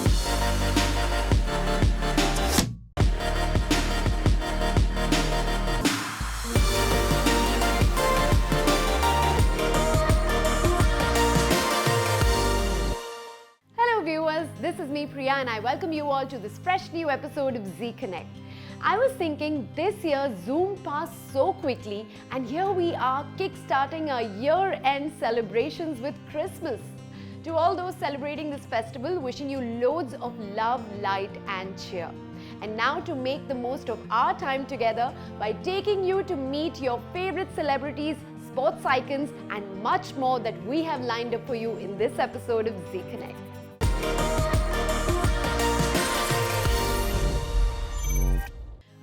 Hello viewers, this is me Priya and I welcome you all to this fresh new episode of Zee Connect. I was thinking this year Zoom passed so quickly and here we are kick-starting our year-end celebrations with Christmas. To all those celebrating this festival, wishing you loads of love, light and cheer. And now to make the most of our time together by taking you to meet your favorite celebrities, sports icons and much more that we have lined up for you in this episode of Zee Connect.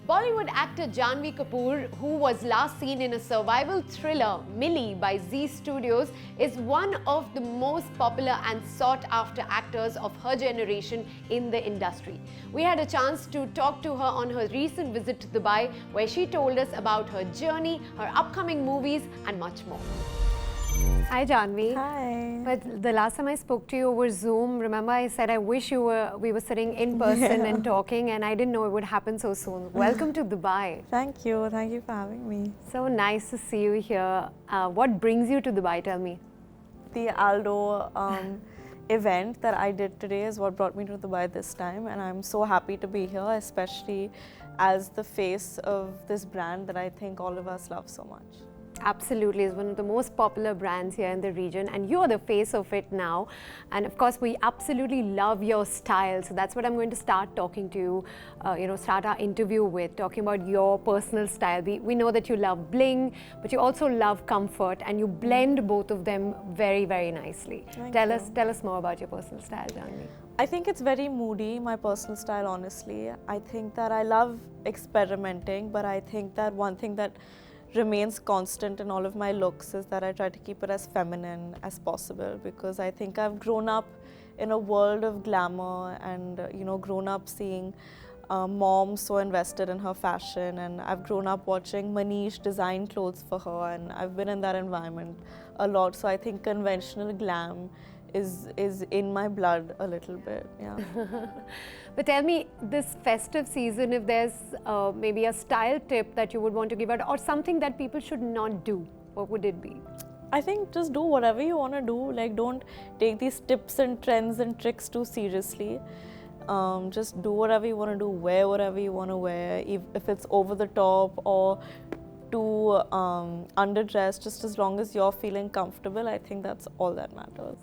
Bollywood actor Janhvi Kapoor, who was last seen in a survival thriller Millie by Zee Studios, is one of the most popular and sought-after actors of her generation in the industry. We had a chance to talk to her on her recent visit to Dubai, where she told us about her journey, her upcoming movies, and much more. Hi Janhvi. Hi. But the last time I spoke to you over Zoom, remember I said I wish we were sitting in person and talking, and I didn't know it would happen so soon. Welcome to Dubai. Thank you for having me. So nice to see you here. What brings you to Dubai, tell me? The Aldo event that I did today is what brought me to Dubai this time, and I'm so happy to be here, especially as the face of this brand that I think all of us love so much. Absolutely, it's one of the most popular brands here in the region and you're the face of it now. And of course, we absolutely love your style. So that's what I'm going to start talking to you, start our interview with, talking about your personal style. We know that you love bling, but you also love comfort and you blend both of them very, very nicely. Tell us more about your personal style, Janhvi. I think it's very moody, my personal style, honestly. I think that I love experimenting, but I think that one thing that remains constant in all of my looks is that I try to keep it as feminine as possible, because I think I've grown up in a world of glamour and grown up seeing mom so invested in her fashion, and I've grown up watching Manish design clothes for her, and I've been in that environment a lot. So I think conventional glam is in my blood a little bit, yeah. But tell me, this festive season, if there's maybe a style tip that you would want to give out or something that people should not do, what would it be? I think just do whatever you want to do. Like, don't take these tips and trends and tricks too seriously. Just do whatever you want to do, wear whatever you want to wear, if it's over the top or too underdressed, just as long as you're feeling comfortable, I think that's all that matters.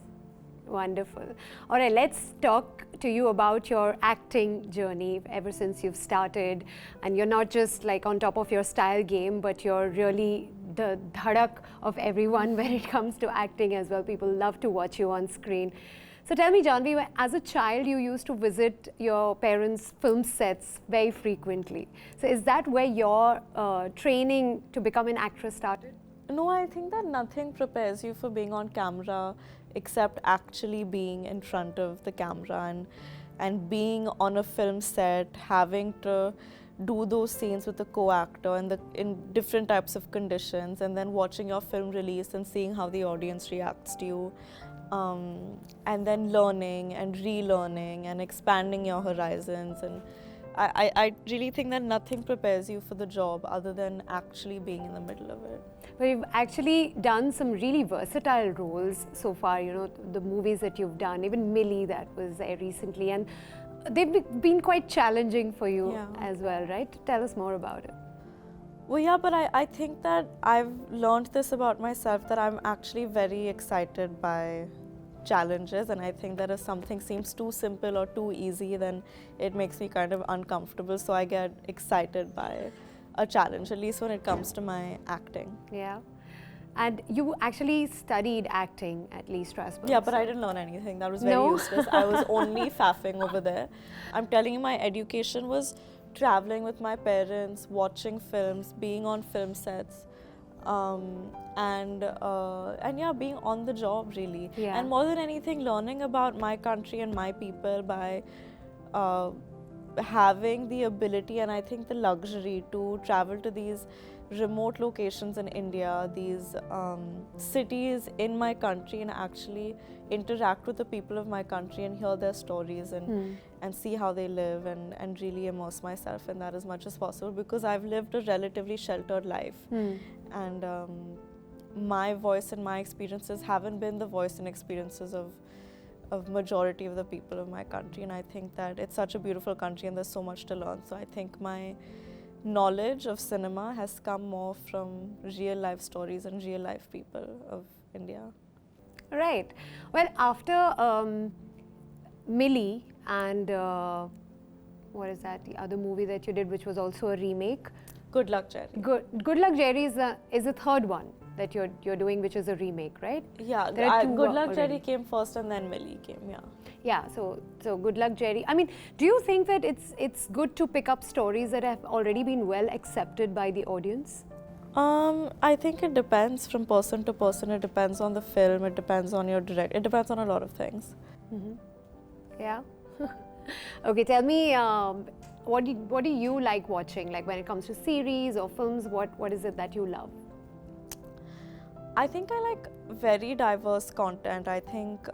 Wonderful. All right, let's talk to you about your acting journey ever since you've started. And you're not just like on top of your style game, but you're really the dhadak of everyone when it comes to acting as well. People love to watch you on screen. So tell me, Janhvi, as a child, you used to visit your parents' film sets very frequently. So is that where your training to become an actress started? No, I think that nothing prepares you for being on camera except actually being in front of the camera and being on a film set, having to do those scenes with the co-actor and in different types of conditions, and then watching your film release and seeing how the audience reacts to you, and then learning and relearning and expanding your horizons. And I really think that nothing prepares you for the job other than actually being in the middle of it. But you've actually done some really versatile roles so far, the movies that you've done, even Millie that was there recently, and they've been quite challenging for you as well, right? Tell us more about it. Well, yeah, but I think that I've learned this about myself, that I'm actually very excited by challenges, and I think that if something seems too simple or too easy, then it makes me kind of uncomfortable. So I get excited by a challenge, at least when it comes to my acting. Yeah. And you actually studied acting at Lee Strasberg. Yeah, but I didn't learn anything. That was very useless. I was only faffing over there. I'm telling you, my education was traveling with my parents, watching films, being on film sets, and yeah, being on the job really. Yeah. And more than anything, learning about my country and my people by having the ability and I think the luxury to travel to these remote locations in India, these cities in my country, and actually interact with the people of my country and hear their stories and see how they live and really immerse myself in that as much as possible, because I've lived a relatively sheltered life. And my voice and my experiences haven't been the voice and experiences of majority of the people of my country, and I think that it's such a beautiful country and there's so much to learn. So I think my knowledge of cinema has come more from real life stories and real life people of India. Right. Well, after Millie and what is that, the other movie that you did which was also a remake? Good Luck Jerry. Good Luck Jerry is the third one that you're doing, which is a remake, right? Yeah, Good Luck Jerry came first and then Millie came, yeah. Yeah, so Good Luck Jerry. I mean, do you think that it's good to pick up stories that have already been well accepted by the audience? I think it depends from person to person. It depends on the film, it depends on your director, it depends on a lot of things. Yeah. Okay, tell me, what do you like watching? Like when it comes to series or films, what is it that you love? I think I like very diverse content. I think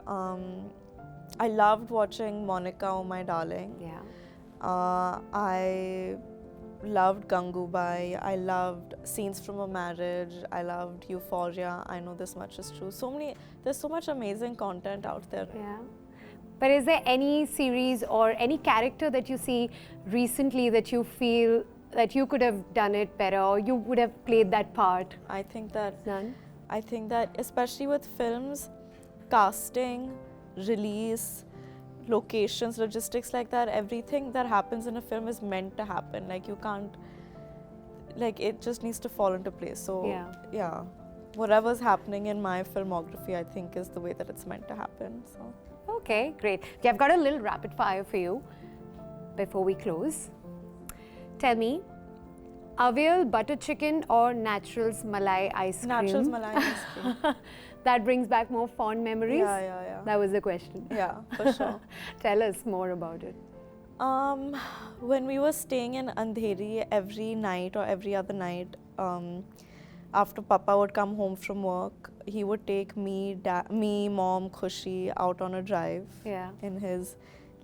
I loved watching Monica, Oh My Darling. Yeah. I loved Gangubai. I loved Scenes from a Marriage. I loved Euphoria. I Know This Much Is True. There's so much amazing content out there. Yeah. But is there any series or any character that you see recently that you feel that you could have done it better or you would have played that part? I think that None? I think that especially with films, casting, release, locations, logistics like that, everything that happens in a film is meant to happen. Like you can't, like it just needs to fall into place. So yeah, whatever's happening in my filmography, I think is the way that it's meant to happen. So. Okay, great. Okay, I've got a little rapid fire for you before we close. Tell me, Avial butter chicken or Naturals Malai ice cream? Naturals Malai ice cream. That brings back more fond memories? Yeah. That was the question. Yeah, for sure. Tell us more about it. When we were staying in Andheri, every night or every other night, after Papa would come home from work, he would take me, Mom, Khushi out on a drive in his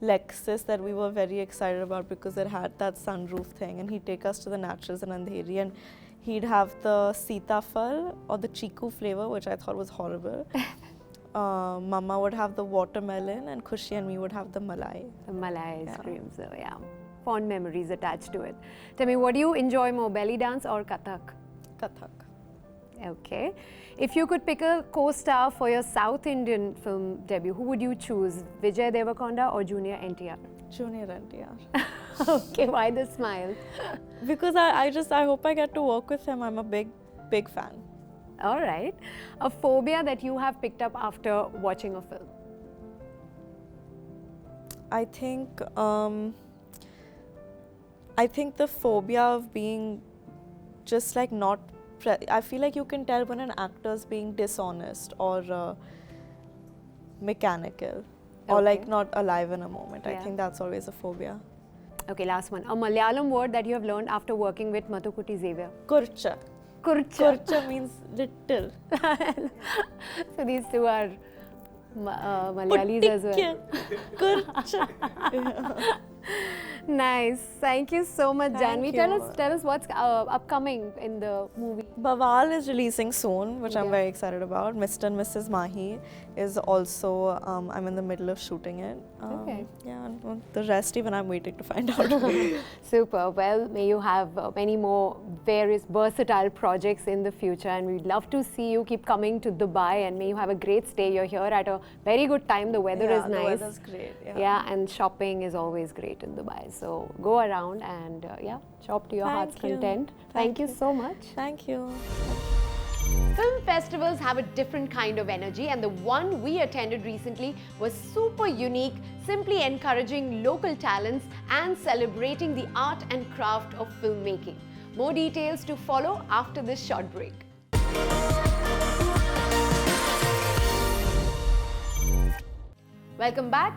Lexus that we were very excited about because it had that sunroof thing, and he'd take us to the Naturals in Andheri and he'd have the Sitafal or the Chiku flavor, which I thought was horrible. Mama would have the watermelon and Khushi and me would have the Malai. The Malai ice cream, so yeah. Fond memories attached to it. Tell me, what do you enjoy more, belly dance or Kathak? Kathak. Okay. If you could pick a co-star for your South Indian film debut, who would you choose? Vijay Deverakonda or Junior NTR? Junior NTR. Okay, why the smile? Because I hope I get to work with him. I'm a big fan. All right. A phobia that you have picked up after watching a film? I think the phobia of being just like not. I feel like you can tell when an actor's being dishonest or mechanical or like not alive in a moment. I think that's always a phobia. Okay, last one. A Malayalam word that you have learned after working with Mathukutti Xavier? Kurcha. Kurcha. Kurcha means little. So these two are Malayalis as well. Kurcha. Nice. Thank you so much, Janhvi. Thank Tell us what's upcoming in the movie. Bawal is releasing soon, which I'm very excited about. Mr. and Mrs. Mahi is also, I'm in the middle of shooting it. Okay. Yeah, and the rest even I'm waiting to find out. Super. Well, may you have many more various versatile projects in the future, and we'd love to see you keep coming to Dubai, and may you have a great stay. You're here at a very good time. The weather is nice. The weather's great. Yeah, and shopping is always great in Dubai. So go around and shop to your heart's content. Thank you so much. Thank you. Film festivals have a different kind of energy, and the one we attended recently was super unique, simply encouraging local talents and celebrating the art and craft of filmmaking. More details to follow after this short break. Welcome back.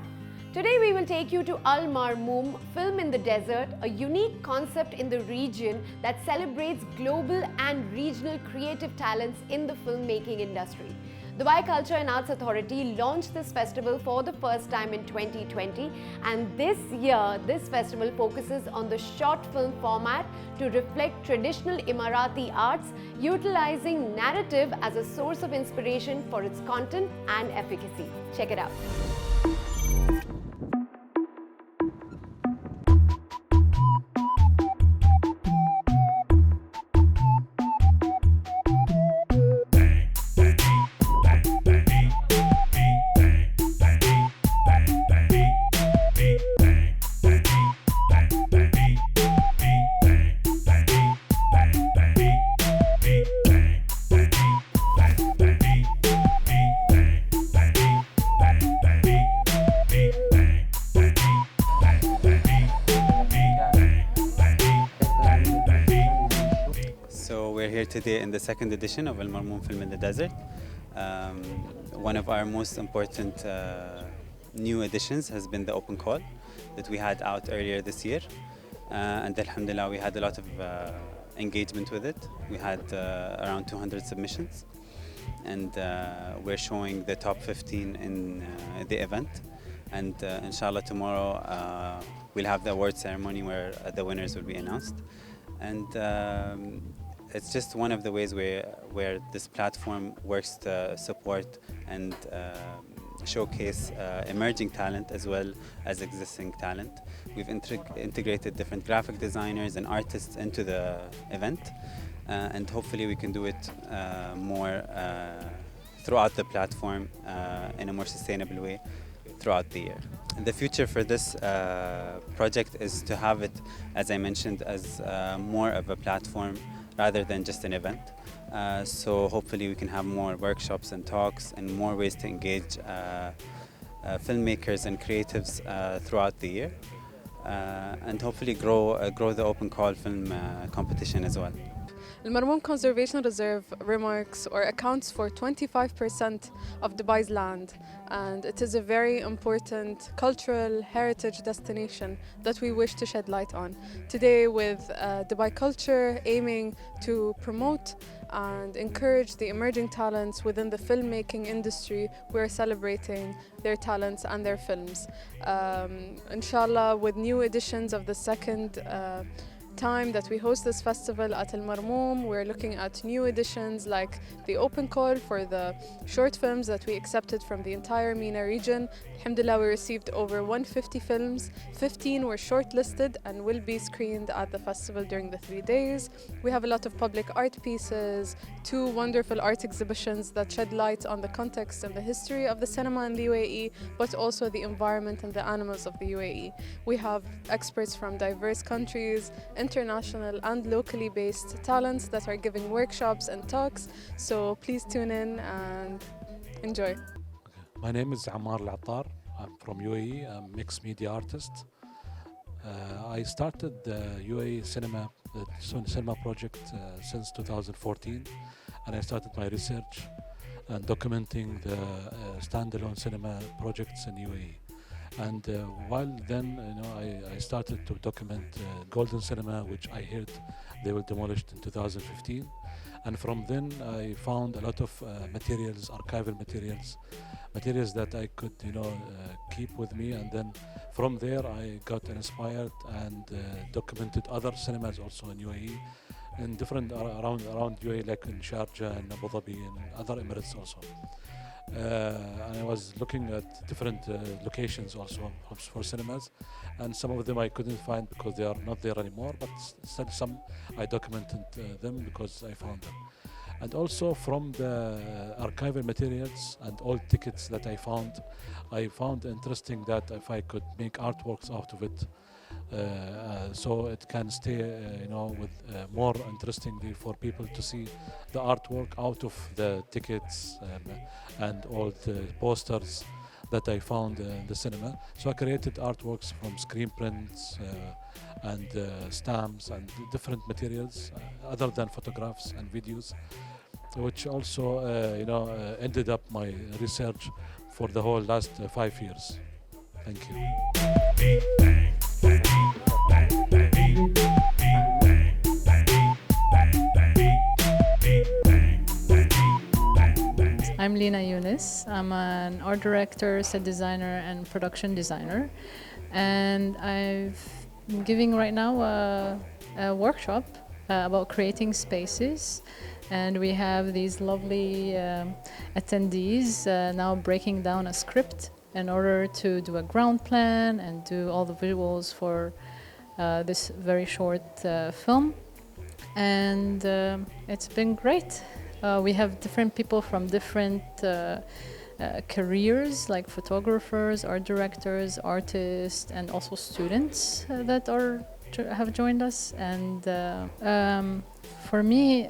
Today we will take you to Marmoom, Film in the Desert, a unique concept in the region that celebrates global and regional creative talents in the filmmaking industry. Dubai Culture and Arts Authority launched this festival for the first time in 2020, and this year this festival focuses on the short film format to reflect traditional Emirati arts, utilizing narrative as a source of inspiration for its content and efficacy. Check it out. We're here today in the second edition of Marmoom Film in the Desert. One of our most important new additions has been the open call that we had out earlier this year. And alhamdulillah, we had a lot of engagement with it. We had around 200 submissions. And we're showing the top 15 in the event. And inshallah tomorrow we'll have the award ceremony where the winners will be announced. And it's just one of the ways where this platform works to support and showcase emerging talent as well as existing talent. We've integrated different graphic designers and artists into the event, and hopefully we can do it more throughout the platform in a more sustainable way throughout the year. And the future for this project is to have it, as I mentioned, as more of a platform rather than just an event. So hopefully we can have more workshops and talks and more ways to engage filmmakers and creatives throughout the year, and hopefully grow the open call film competition as well. The Marmoom Conservation Reserve remarks or accounts for 25% of Dubai's land, and it is a very important cultural heritage destination that we wish to shed light on. Today with Dubai Culture aiming to promote and encourage the emerging talents within the filmmaking industry, we're celebrating their talents and their films. Inshallah, with new editions of the second time that we host this festival at Marmoom, we're looking at new editions like the open call for the short films that we accepted from the entire MENA region. Alhamdulillah, we received over 150 films, 15 were shortlisted and will be screened at the festival during the 3 days. We have a lot of public art pieces, 2 wonderful art exhibitions that shed light on the context and the history of the cinema in the UAE, but also the environment and the animals of the UAE. We have experts from diverse countries, international and locally based talents that are giving workshops and talks, so please tune in and enjoy. My name is Ammar Al-Attar. I'm from UAE. I'm a mixed media artist. I started the UAE cinema project since 2014, and I started my research and documenting the standalone cinema projects in UAE. And while then, I started to document Golden Cinema, which I heard they were demolished in 2015. And from then, I found a lot of materials, archival materials that I could, keep with me. And then from there, I got inspired and documented other cinemas also in UAE, in different around UAE, like in Sharjah and Abu Dhabi and other Emirates also. And I was looking at different locations also for cinemas, and some of them I couldn't find because they are not there anymore, but still some I documented them because I found them. And also from the archival materials and old tickets that I found interesting that if I could make artworks out of it, so it can stay, with more interestingly for people to see the artwork out of the tickets and all the posters that I found in the cinema. So I created artworks from screen prints and stamps and different materials other than photographs and videos, which also ended up my research for the whole last 5 years. Thank you. I'm Lina Yunus. I'm an art director, set designer, and production designer. And I'm giving right now a workshop about creating spaces. And we have these lovely attendees now breaking down a script in order to do a ground plan and do all the visuals for this very short film. And it's been great. We have different people from different careers, like photographers, art directors, artists, and also students that have joined us. And for me,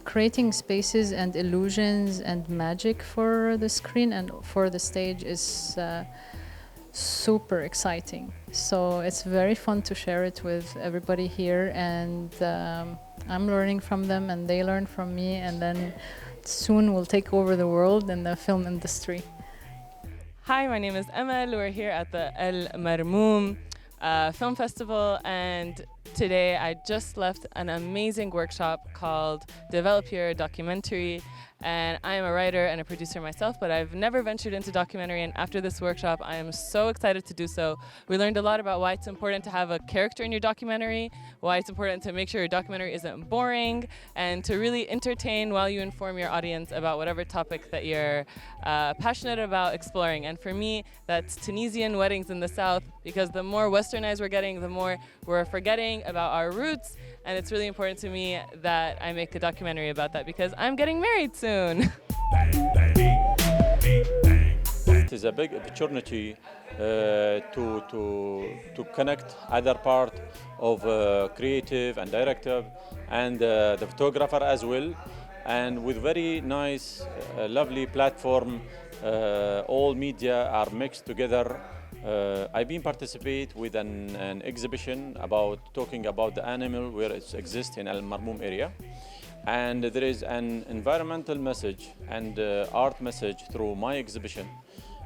creating spaces and illusions and magic for the screen and for the stage is super exciting. So it's very fun to share it with everybody here, and I'm learning from them and they learn from me, and then soon we'll take over the world in the film industry. Hi, my name is Ahmed. We're here at the Marmoom Film Festival, and today I just left an amazing workshop called Develop Your Documentary. And I am a writer and a producer myself, but I've never ventured into documentary, and after this workshop I am so excited to do so. We learned a lot about why it's important to have a character in your documentary, why it's important to make sure your documentary isn't boring, and to really entertain while you inform your audience about whatever topic that you're passionate about exploring. And for me, that's Tunisian weddings in the South, because the more westernized we're getting, the more we're forgetting about our roots. And it's really important to me that I make a documentary about that, because I'm getting married soon. It is a big opportunity to connect other part of creative and directive and the photographer as well, and with very nice, lovely platform. All media are mixed together. I've been participate with an exhibition talking about the animal where it exists in Al Marmoom area, and there is an environmental message and art message through my exhibition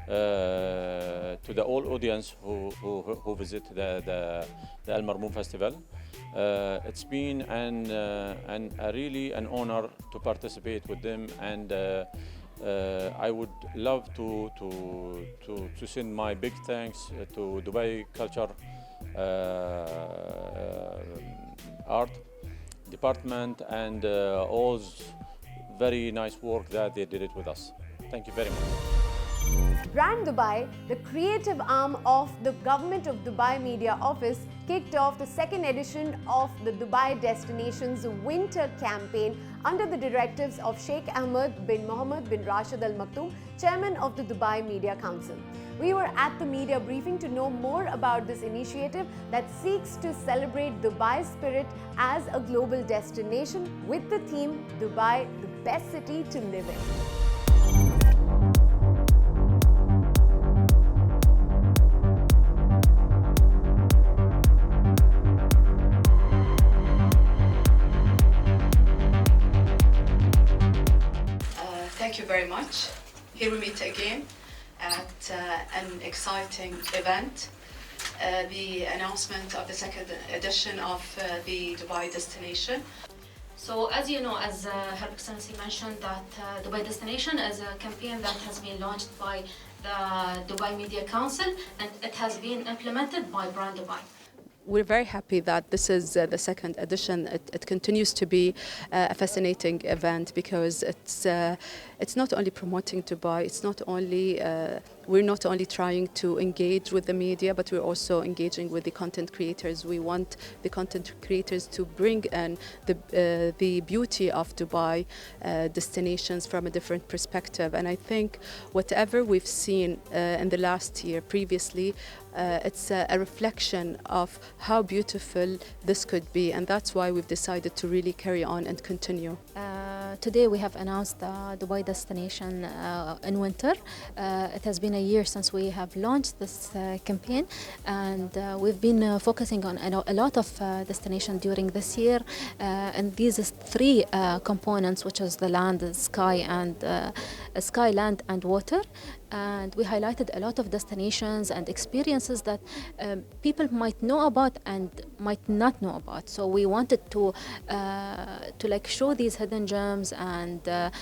to the all audience who visit the Al Marmoom Festival. It's been really an honor to participate with them, and I would love to send my big thanks to Dubai Culture Art Department and all's very nice work that they did it with us. Thank you very much. Brand Dubai, the creative arm of the Government of Dubai Media Office, kicked off the second edition of the Dubai Destinations Winter Campaign under the directives of Sheikh Ahmed bin Mohammed bin Rashid Al Maktoum, Chairman of the Dubai Media Council. We were at the media briefing to know more about this initiative that seeks to celebrate Dubai's spirit as a global destination with the theme Dubai, the best city to live in. Thank you very much. Here we meet again at an exciting event, the announcement of the second edition of the Dubai Destination. So as you know, as Her Excellency mentioned, that Dubai Destination is a campaign that has been launched by the Dubai Media Council, and it has been implemented by Brand Dubai. We're very happy that this is the second edition. It continues to be a fascinating event because it's not only promoting Dubai, it's not only we're not only trying to engage with the media, but we're also engaging with the content creators. We want the content creators to bring in the beauty of Dubai destinations from a different perspective. And I think whatever we've seen in the last year previously, it's a reflection of how beautiful this could be, and that's why we've decided to really carry on and continue. Today we have announced the Dubai Destination in winter. It has been a year since we have launched this campaign, and we've been focusing on a lot of destinations during this year, and these is three components, which is the land, the sky, and sky, land and water. and we highlighted a lot of destinations and experiences that people might know about and might not know about. So we wanted to like show these hidden gems and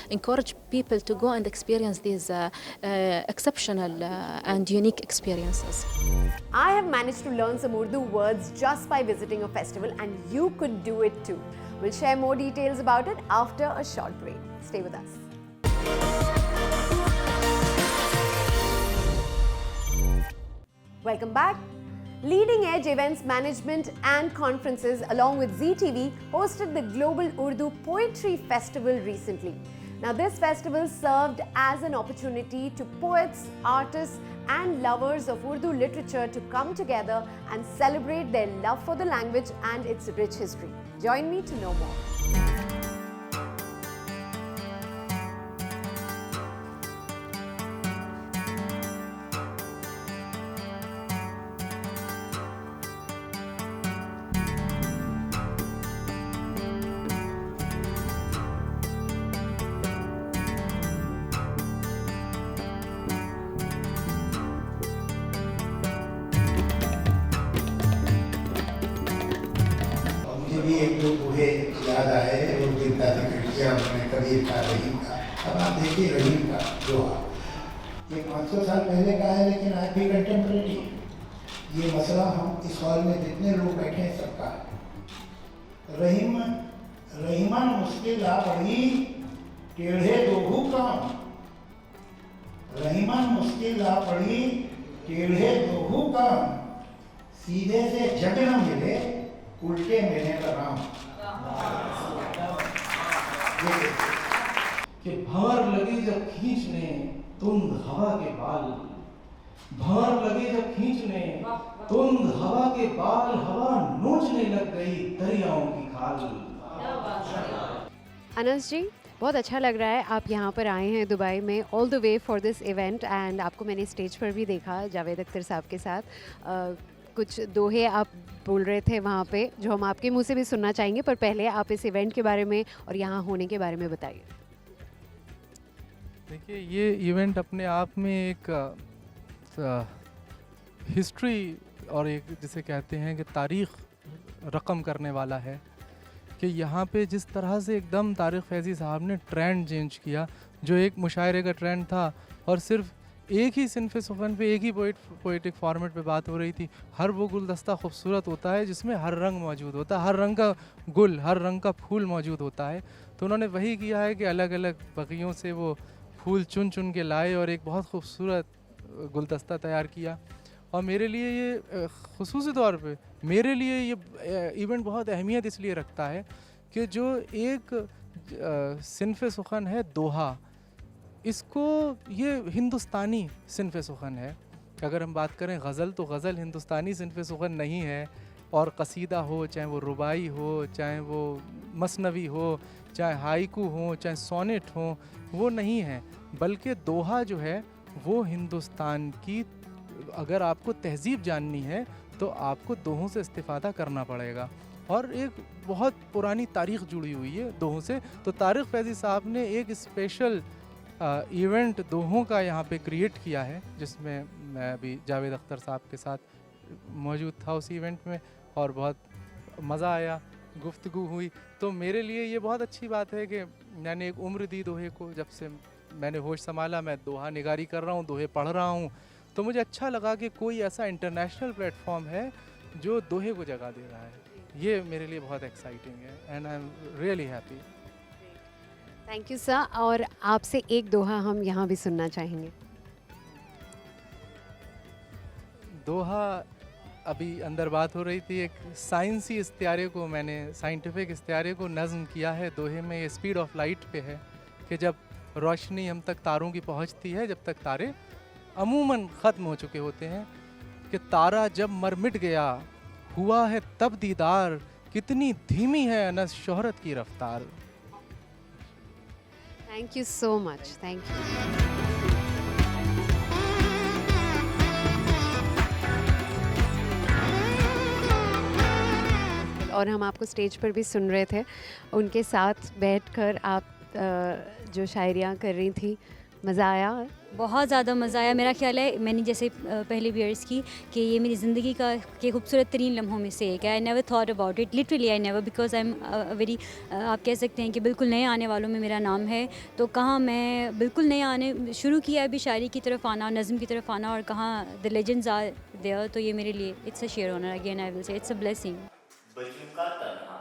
encourage people to go and experience these exceptional and unique experiences. I have managed to learn some Urdu words just by visiting a festival, and you could do it too. We'll share more details about it after a short break. Stay with us. Welcome back. Leading Edge Events Management and Conferences along with Zee TV hosted the Global Urdu Poetry Festival recently. Now this festival served as an opportunity to poets, artists and lovers of Urdu literature to come together and celebrate their love for the language and its rich history. Join me to know more. भी एक दो बूढ़े याद आए लोग गिरता थी खिड़कियाँ उन्होंने कबीर का रहीम का। अब आप देखिए रहीम का दोहा ये 500 साल पहले का है लेकिन आज भी कंटेम्प्रेरी है। ये मसला हम इस हॉल में जितने लोग बैठे हैं सबका है। रहीम रहीमन मुश्किल आ पड़ी टेढ़े दोहू काम। रहीमन मुश्किल आ पड़ी टेढ़े दोहू काम। सीधे से जग न मिले उल्टे मिलने का राम। कि भंवर लगी जब खींचने तुंद हवा के बाल। भंवर लगी जब खींचने तुंद हवा के बाल। हवा नोचने लग गई दरियाओं की खाल। अनस जी, बहुत अच्छा लग रहा है आप यहाँ पर आए हैं दुबई में all the way for this event, and आपको मैंने स्टेज पर भी देखा जावेद अख्तर साहब के साथ। कुछ दोहे आप बोल रहे थे वहाँ पे जो हम आपके मुंह से भी सुनना चाहेंगे, पर पहले आप इस इवेंट के बारे में और यहाँ होने के बारे में बताइए। देखिए, ये इवेंट अपने आप में एक हिस्ट्री और एक जिसे कहते हैं कि तारीख़ रकम करने वाला है कि यहाँ पे जिस तरह से एकदम तारिक फैज़ी साहब ने ट्रेंड चेंज किया, जो एक मुशायरे का ट्रेंड था और सिर्फ एक ही सिनफ़ सुफ़न पे एक ही पोइटिक फॉर्मेट पे बात हो रही थी। हर वो गुलदस्ता खूबसूरत होता है जिसमें हर रंग मौजूद होता है, हर रंग का गुल, हर रंग का फूल मौजूद होता है। तो उन्होंने वही किया है कि अलग अलग बगियों से वो फूल चुन चुन के लाए और एक बहुत खूबसूरत गुलदस्ता तैयार किया। और मेरे लिए ये ख़ुसूसी तौर पे मेरे लिए ये इवेंट बहुत अहमियत इसलिए रखता है कि जो एक सिनफ़ सुख़न है दोहा, इसको ये हिंदुस्तानी सिनफ़ सुख़न है। अगर हम बात करें गज़ल, तो गज़ल हिंदुस्तानी सिनफ़ सुख़न नहीं है। और कसीदा हो, चाहे वो रुबाई हो, चाहे वो मसनवी हो, चाहे हाइकू हो, चाहे सोनेट हो, वो नहीं है। बल्कि दोहा जो है वो हिंदुस्तान की, अगर आपको तहज़ीब जाननी है तो आपको दोहों से इस्तिफ़ादा करना पड़ेगा। और एक बहुत पुरानी तारीख़ जुड़ी हुई है दोहों से। तो तारिक फैज़ी साहब ने एक स्पेशल इवेंट दोहों का यहाँ पे क्रिएट किया है, जिसमें मैं अभी जावेद अख्तर साहब के साथ मौजूद था उस इवेंट में और बहुत मज़ा आया, गुफ्तगू हुई। तो मेरे लिए ये बहुत अच्छी बात है कि मैंने एक उम्र दी दोहे को। जब से मैंने होश संभाला मैं दोहा निगारी कर रहा हूँ, दोहे पढ़ रहा हूँ, तो मुझे अच्छा लगा कि कोई ऐसा इंटरनेशनल प्लेटफॉर्म है जो दोहे को जगह दे रहा है। ये मेरे लिए बहुत एक्साइटिंग है and I am really happy. Thank you sir. और आपसे एक दोहा हम यहाँ भी सुनना चाहेंगे। दोहा अभी अंदर बात हो रही थी, एक साइंसी इस्तियारे को मैंने, साइंटिफिक इस्तियारे को नज़्म किया है दोहे में। ये स्पीड ऑफ लाइट पे है कि जब रोशनी हम तक तारों की पहुँचती है, जब तक तारे अमूमन ख़त्म हो चुके होते हैं, कि तारा जब मर मिट गया हुआ है तब दीदार, कितनी धीमी है अनस शोहरत की रफ्तार। Thank you so much. Thank you. और हम आपको स्टेज पर भी सुन रहे थे, उनके साथ बैठकर आप जो शायरियाँ कर रही थी, मज़ा आया है? बहुत ज़्यादा मज़ा आया। मेरा ख्याल है मैंने जैसे पहले भी अर्ज़ की कि ये मेरी ज़िंदगी का के खूबसूरत तरीन लम्हों में से एक है। I never thought about it, literally I never, because I am very, आप कह सकते हैं कि बिल्कुल नए आने वालों में मेरा नाम है। तो कहाँ मैं बिल्कुल नए आने शुरू किया अभी शायरी की तरफ आना, नज़म की तरफ आना, और कहाँ द लेजेंड्स आर देयर। तो ये मेरे लिए it's a sheer honour, again I will say it's a blessing. बजूका तन्हा,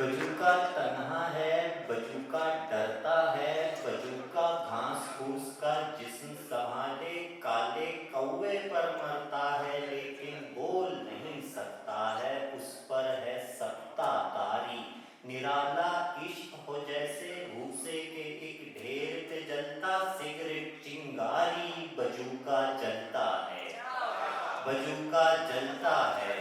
बजूका तन्हा है, बजूका डरता है, बजूका घास फूस का जिस्म संभाले काले कौवे पर मरता है, लेकिन बोल नहीं सकता है, उस पर है सख्ता तारी। निराला इश्क हो जैसे भूसे के एक ढेर पे जलता सिगरेट चिंगारी। बजूका जलता है, बजूका जलता है,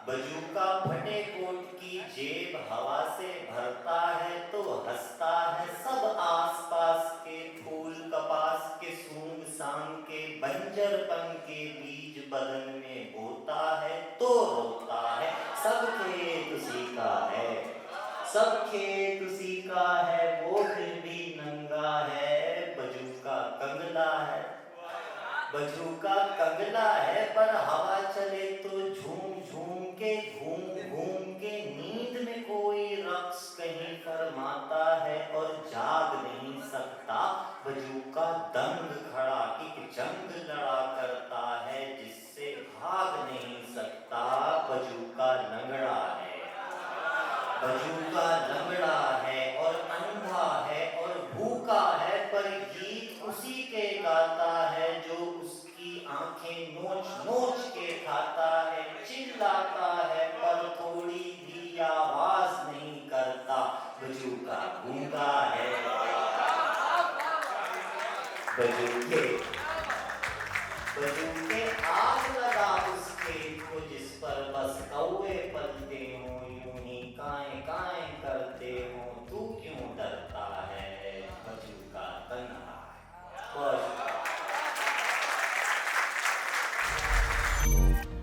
बजूका फटे कोट की जेब हवा से भरता है तो हंसता है। सब आसपास के फूल कपास के सूंग सांग के बंजरपन के बीज बदन में बोता है तो रोता है। सब खेत उसी का है, सब खेत उसी का है, वो फिर भी नंगा है। बजूका कंगला है, बजूका कंगला है, पर हवा चले तो झूम झूम के घूम घूम के। नींद में कोई रक्स कहीं फरमाता है और जाग नहीं सकता। बजूका दंग खड़ा एक जंग लड़ा करता है जिससे भाग नहीं सकता। बजूका लंगड़ा है, बजूका लंगड़ा है और अंधा है और भूखा है, पर गीत उसी के गाता है जो उसकी आंखें नोच नोच के खाता है। चिल्लाता है पर थोड़ी भी आवाज नहीं करता। बजूका गूंगा है, बजूके बजूके आग लगा उस खेत को जिस पर बस कौवे पलते हो। यूं ही काएं काएं करते हो, तू क्यों डरता है। बजूका तन्हा है।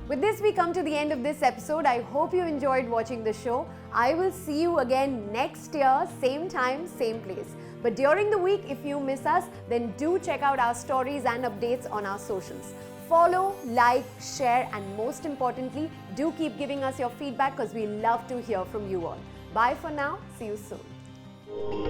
With this, we come to the end of this episode. I hope you enjoyed watching the show. I will see you again next year, same time, same place. But during the week, if you miss us, then do check out our stories and updates on our socials. Follow, like, share, and most importantly, do keep giving us your feedback because we love to hear from you all. Bye for now. See you soon.